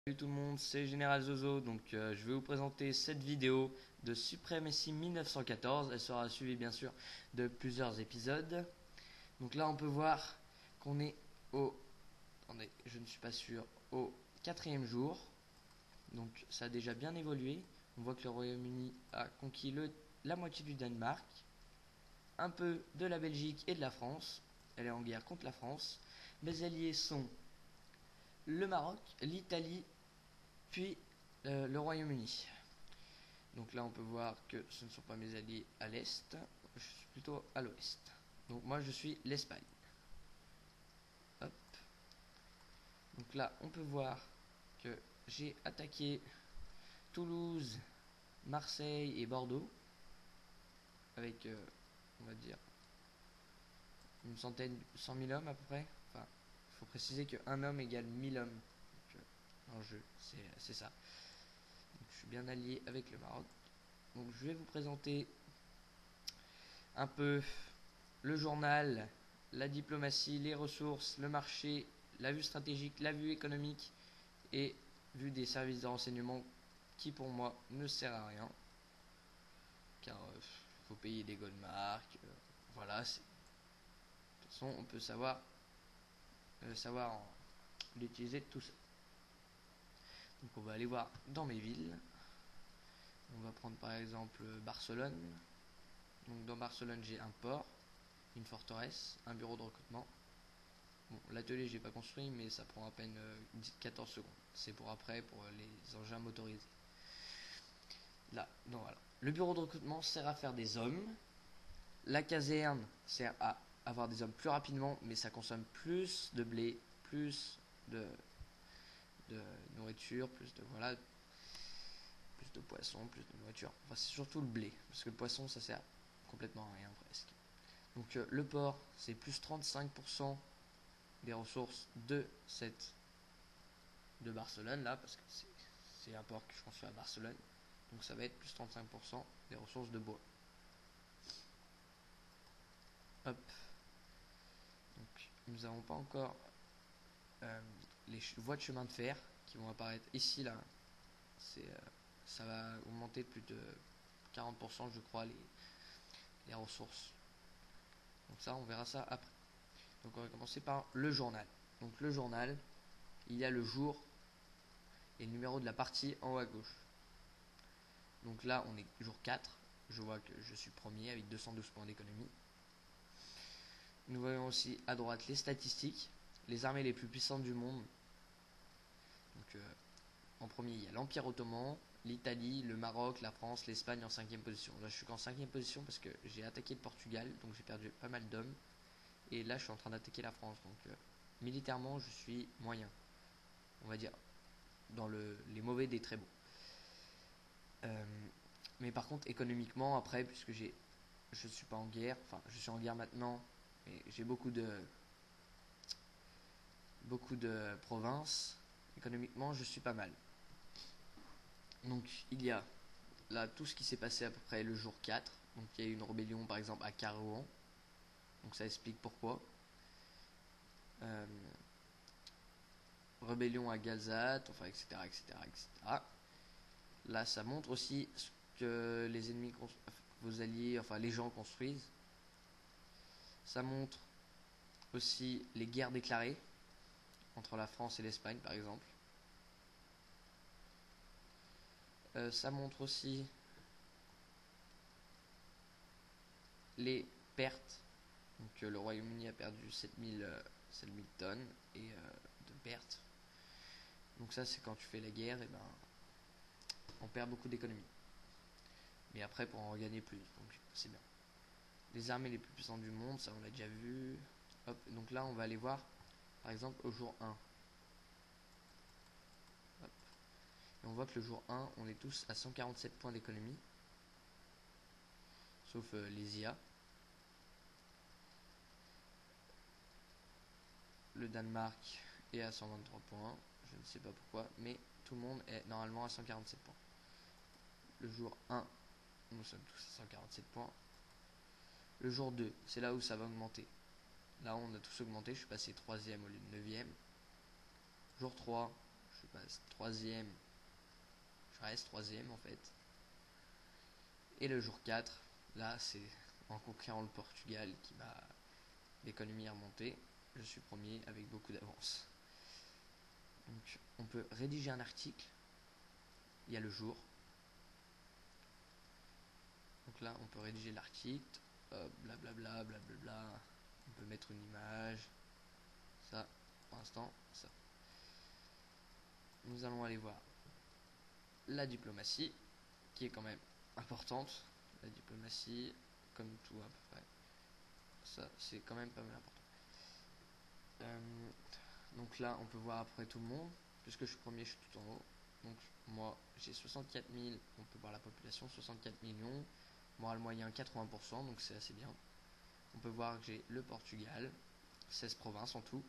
Salut tout le monde, c'est Général Zozo. Donc je vais vous présenter cette vidéo de Supremacy 1914. Elle sera suivie bien sûr de plusieurs épisodes. Donc là on peut voir qu'on est au... Attendez, je ne suis pas sûr. Au quatrième jour. Donc ça a déjà bien évolué. On voit que le Royaume-Uni a conquis la moitié du Danemark, un peu de la Belgique et de la France. Elle est en guerre contre la France. Mes alliés sont le Maroc, l'Italie, puis le Royaume-Uni. Donc là on peut voir que ce ne sont pas mes alliés à l'est, je suis plutôt à l'ouest. Donc moi je suis l'Espagne. Hop. Donc là on peut voir que j'ai attaqué Toulouse, Marseille et Bordeaux avec on va dire une centaine, 100 000 hommes à peu près. Enfin, il faut préciser qu'un homme égale 1000 hommes. Donc, en jeu, c'est ça. Donc, je suis bien allié avec le Maroc. Donc je vais vous présenter un peu le journal, la diplomatie, les ressources, le marché, la vue stratégique, la vue économique et vue des services de renseignement qui pour moi ne sert à rien car faut payer des goldmarks, voilà. De toute façon on peut savoir l'utiliser tout ça. Donc on va aller voir dans mes villes. On va prendre par exemple Barcelone. Donc dans Barcelone j'ai un port, une forteresse, un bureau de recrutement. Bon, l'atelier j'ai pas construit mais ça prend à peine 14 secondes. C'est pour après pour les engins motorisés. Là, donc voilà. Le bureau de recrutement sert à faire des hommes. La caserne sert à avoir des hommes plus rapidement, mais ça consomme plus de blé, plus de, de nourriture, plus de voilà, plus de poissons, plus de nourriture. Enfin c'est surtout le blé, parce que le poisson ça sert complètement à rien presque. Donc le port c'est plus 35% des ressources de Barcelone là, parce que c'est un port que je construis à Barcelone. Donc ça va être plus 35% des ressources de bois. Hop. Donc nous n'avons pas encore les voies de chemin de fer qui vont apparaître ici là. Ça va augmenter de plus de 40% je crois les ressources. Donc ça on verra ça après. Donc on va commencer par le journal. Donc le journal, il y a le jour et le numéro de la partie en haut à gauche. Donc là on est jour 4. Je vois que je suis premier avec 212 points d'économie. Nous voyons aussi à droite les statistiques, les armées les plus puissantes du monde. Donc en premier il y a l'Empire ottoman, l'Italie, le Maroc, la France, l'Espagne en 5ème position. Là je suis qu'en 5ème position parce que j'ai attaqué le Portugal, donc j'ai perdu pas mal d'hommes. Et là je suis en train d'attaquer la France, donc militairement je suis moyen. On va dire dans les mauvais des très bons. Mais par contre économiquement après, puisque je suis pas en guerre, enfin je suis en guerre maintenant, mais j'ai beaucoup de provinces, économiquement je suis pas mal. Donc il y a là tout ce qui s'est passé à peu près le jour 4. Donc il y a eu une rébellion par exemple à Carouan. Donc ça explique pourquoi. Euh, Rébellion à Galzat, enfin etc., etc., etc. Là ça montre aussi ce que les ennemis, vos alliés, enfin les gens construisent. Ça montre aussi les guerres déclarées entre la France et l'Espagne par exemple. Ça montre aussi les pertes. Donc le Royaume-Uni a perdu 7000 tonnes de pertes. Donc ça c'est quand tu fais la guerre, et ben on perd beaucoup d'économies. Mais après pour en regagner plus, donc c'est bien. Les armées les plus puissantes du monde, ça on l'a déjà vu. Hop, donc là on va aller voir par exemple au jour 1. Hop. Et on voit que le jour 1, on est tous à 147 points d'économie. Sauf les IA. Le Danemark est à 123 points. Je ne sais pas pourquoi, mais tout le monde est normalement à 147 points. Le jour 1, nous sommes tous à 147 points. Le jour 2, c'est là où ça va augmenter. Là on a tous augmenté, je suis passé 3ème au lieu de 9ème. Jour 3, je passe troisième, je reste troisième en fait. Et le jour 4, là c'est en conquérant le Portugal qui m'a l'économie est remontée, je suis premier avec beaucoup d'avance. Donc on peut rédiger un article, il y a le jour. Donc là on peut rédiger l'article, blablabla, blablabla, on peut mettre une image, ça, pour l'instant, ça. Nous allons aller voir la diplomatie, qui est quand même importante. La diplomatie, comme tout à peu près, ça c'est quand même pas mal important. Donc là on peut voir après tout le monde, puisque je suis premier, je suis tout en haut. Donc moi j'ai 64 000, on peut voir la population, 64 millions, moral moyen 80%, donc c'est assez bien. On peut voir que j'ai le Portugal, 16 provinces en tout,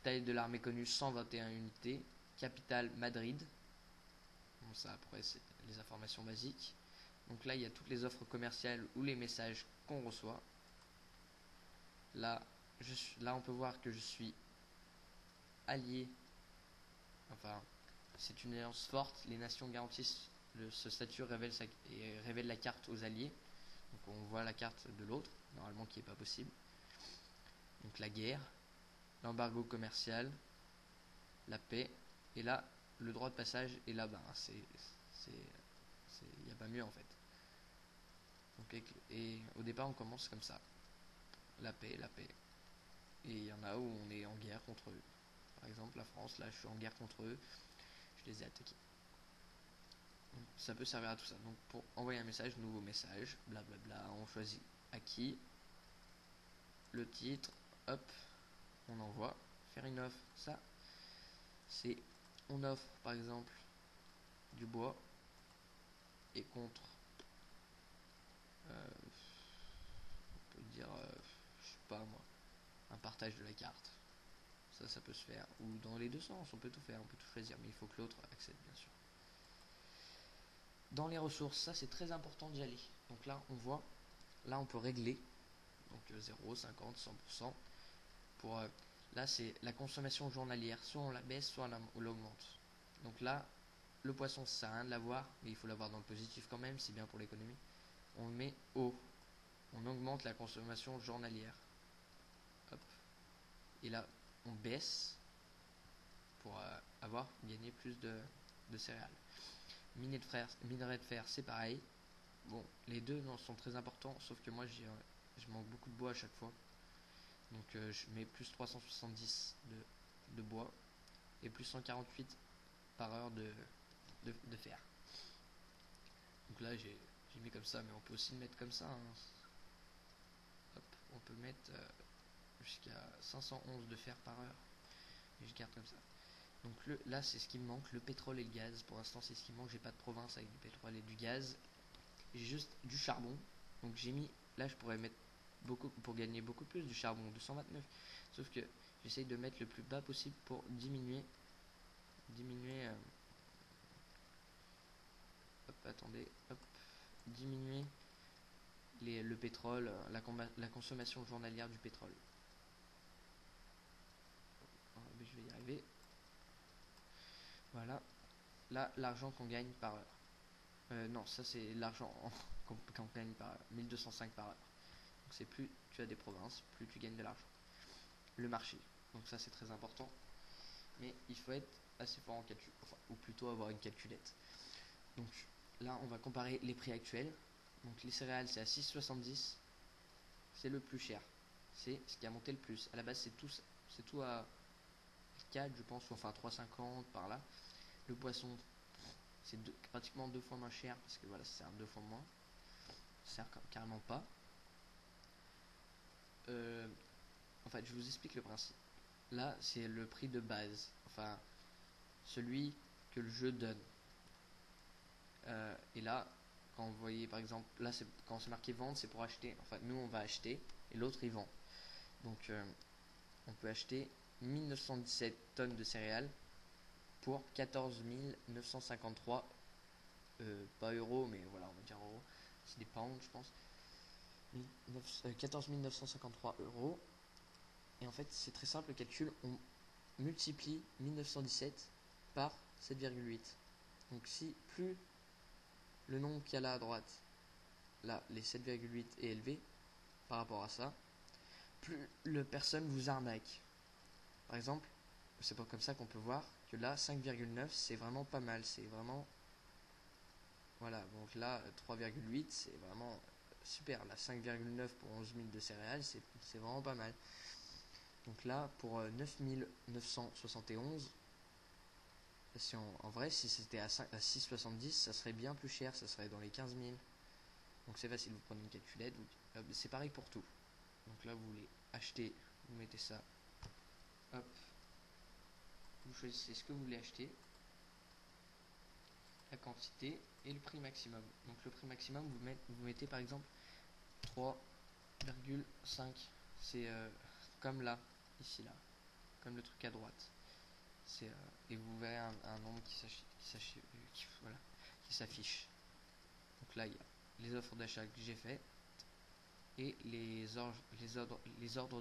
taille de l'armée connue 121 unités, capitale Madrid. Bon, ça après c'est les informations basiques. Donc là il y a toutes les offres commerciales ou les messages qu'on reçoit. Là on peut voir que je suis allié, enfin c'est une alliance forte, les nations garantissent ce statut, révèle la carte aux alliés. Donc on voit la carte de l'autre, normalement qui n'est pas possible. Donc la guerre, l'embargo commercial, la paix, et là le droit de passage, et là ben il n'y a pas mieux en fait. Donc, et au départ on commence comme ça, la paix, et il y en a où on est en guerre contre eux. Par exemple la France, là je suis en guerre contre eux, je les ai attaqués. Donc, ça peut servir à tout ça. Donc pour envoyer un message, nouveau message, blablabla, on choisit à qui, le titre, hop, on envoie, faire une offre, ça c'est, on offre par exemple du bois et contre, on peut dire, je sais pas moi, un partage de la carte. Ça peut se faire, ou dans les deux sens, on peut tout faire, on peut tout choisir, mais il faut que l'autre accepte bien sûr. Dans les ressources, ça c'est très important d'y aller. Donc là on voit, là on peut régler, donc 0, 50, 100%. Pour, là c'est la consommation journalière, soit on la baisse, soit on l'augmente. Donc là, le poisson ça sert à rien de l'avoir, mais il faut l'avoir dans le positif quand même, c'est bien pour l'économie. On le met haut, on augmente la consommation journalière. Hop. Et là on baisse pour gagner plus de céréales. Minerai de fer c'est pareil. Bon, les deux sont très importants, sauf que moi je manque beaucoup de bois à chaque fois. Donc je mets plus 370 de bois et plus 148 par heure de fer. Donc là j'ai mis comme ça, mais on peut aussi le mettre comme ça. Hein. Hop, on peut mettre jusqu'à 511 de fer par heure. Et je garde comme ça. Donc là c'est ce qui me manque, le pétrole et le gaz. Pour l'instant c'est ce qui me manque, j'ai pas de province avec du pétrole et du gaz. J'ai juste du charbon. Donc j'ai mis, là je pourrais mettre beaucoup pour gagner beaucoup plus du charbon, 229. Sauf que j'essaye de mettre le plus bas possible pour diminuer hop, attendez, hop, diminuer le pétrole, la consommation journalière du pétrole. Je vais y arriver. Voilà. Là, l'argent qu'on gagne par heure. Non, ça c'est l'argent qu'on gagne par heure. 1205 par heure. Donc c'est plus tu as des provinces, plus tu gagnes de l'argent. Le marché. Donc ça c'est très important. Mais il faut être assez fort en calcul. Enfin, ou plutôt avoir une calculette. Donc là on va comparer les prix actuels. Donc les céréales c'est à 6,70. C'est le plus cher. C'est ce qui a monté le plus. À la base c'est tout à 4 je pense, ou enfin 3,50 par là. Le poisson c'est pratiquement 2 fois moins cher, parce que voilà, ça sert 2 fois moins. Ça sert carrément pas. En fait, je vous explique le principe. Là, c'est le prix de base, enfin, celui que le jeu donne. Et là, quand vous voyez par exemple, là, quand c'est marqué vendre, c'est pour acheter. Enfin, nous, on va acheter, et l'autre, il vend. Donc, on peut acheter 1917 tonnes de céréales pour 14 953 pas euros, mais voilà, on va dire euros, c'est des pounds je pense, 14 953 euros. Et en fait c'est très simple le calcul, on multiplie 1917 par 7,8. Donc si plus le nombre qu'il y a là à droite, là les 7,8 est élevé par rapport à ça, plus le personne vous arnaque. Par exemple, c'est pas comme ça qu'on peut voir que là 5,9 c'est vraiment pas mal, c'est vraiment voilà. Donc là 3,8 c'est vraiment super. Là 5,9 pour 11 000 de céréales c'est vraiment pas mal. Donc là pour 9 971, si en vrai si c'était à 6,70 ça serait bien plus cher, ça serait dans les 15 000. Donc c'est facile, vous prenez une calculette, c'est pareil pour tout. Donc là vous voulez acheter, vous mettez ça, hop, vous choisissez ce que vous voulez acheter, la quantité et le prix maximum. Donc le prix maximum vous mettez par exemple 3,5, c'est comme là, ici là, comme le truc à droite. Et vous verrez un nombre qui s'affiche. Donc là il y a les offres d'achat que j'ai fait et les ordres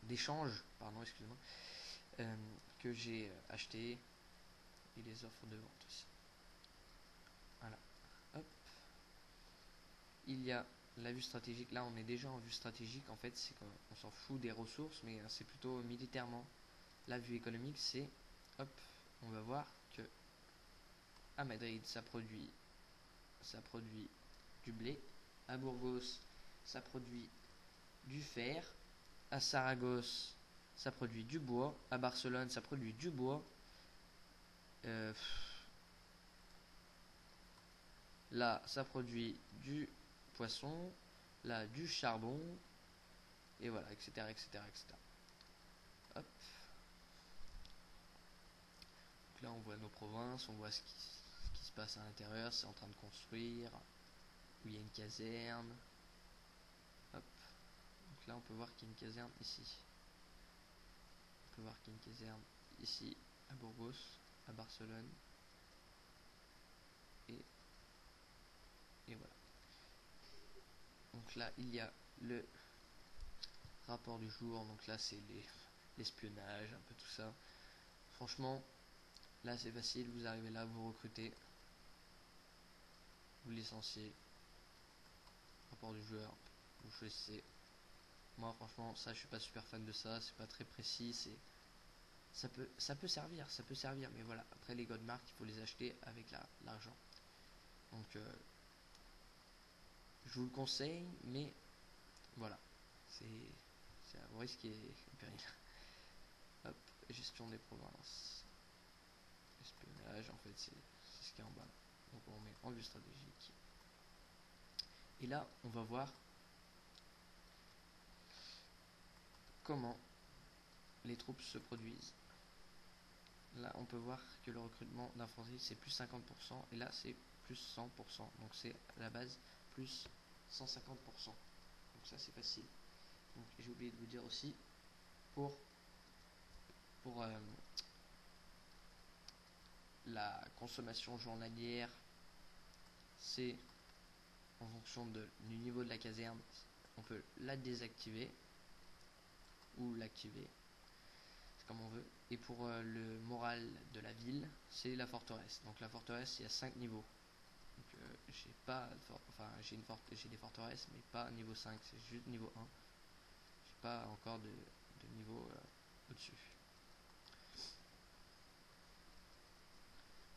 d'échange excusez-moi, que j'ai acheté et les offres de vente aussi. Voilà. Hop. Il y a la vue stratégique. Là on est déjà en vue stratégique, en fait c'est qu'on s'en fout des ressources, mais c'est plutôt militairement. La vue économique, c'est hop, on va voir que à Madrid ça produit du blé, à Burgos ça produit du fer, à Saragosse ça produit du bois, à Barcelone ça produit du bois, là ça produit du poisson, là du charbon, et voilà, etc. Hop. Donc là on voit nos provinces, on voit ce qui se passe à l'intérieur, c'est en train de construire, où il y a une caserne. Hop. Donc là on peut voir qu'il y a une caserne ici. On peut voir qu'il y a une caserne ici, à Burgos, à Barcelone. Et voilà. Donc là il y a le rapport du jour. Donc là c'est l'espionnage, un peu tout ça. Franchement, là c'est facile, vous arrivez là, vous recrutez, vous licenciez, rapport du joueur, vous choisissez. Moi franchement ça je suis pas super fan de ça, c'est pas très précis, ça peut servir, mais voilà, après les god marks il faut les acheter avec l'argent. Donc je vous le conseille, mais voilà, c'est un risque et péril. Hop, gestion des provinces, espionnage, en fait c'est ce qui est en bas. Donc on met en vue stratégique. Et là on va voir comment les troupes se produisent. Là on peut voir que le recrutement d'infanterie c'est plus 50%, et là c'est plus 100%, donc c'est à la base plus 150%. Donc ça c'est facile. Donc j'ai oublié de vous dire aussi, pour la consommation journalière, c'est en fonction du niveau de la caserne, on peut la désactiver ou l'activer, c'est comme on veut. Et pour le moral de la ville, c'est la forteresse. Donc la forteresse, il y a 5 niveaux. Donc j'ai pas, enfin j'ai des forteresses, mais pas niveau 5, c'est juste niveau 1. J'ai pas encore de niveau au-dessus.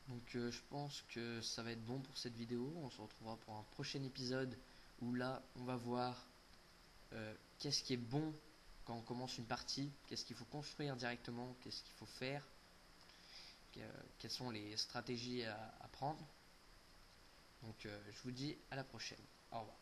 Donc je pense que ça va être bon pour cette vidéo. On se retrouvera pour un prochain épisode où là on va voir qu'est-ce qui est bon quand on commence une partie, qu'est-ce qu'il faut construire directement, qu'est-ce qu'il faut faire, quelles sont les stratégies à prendre. Donc je vous dis à la prochaine. Au revoir.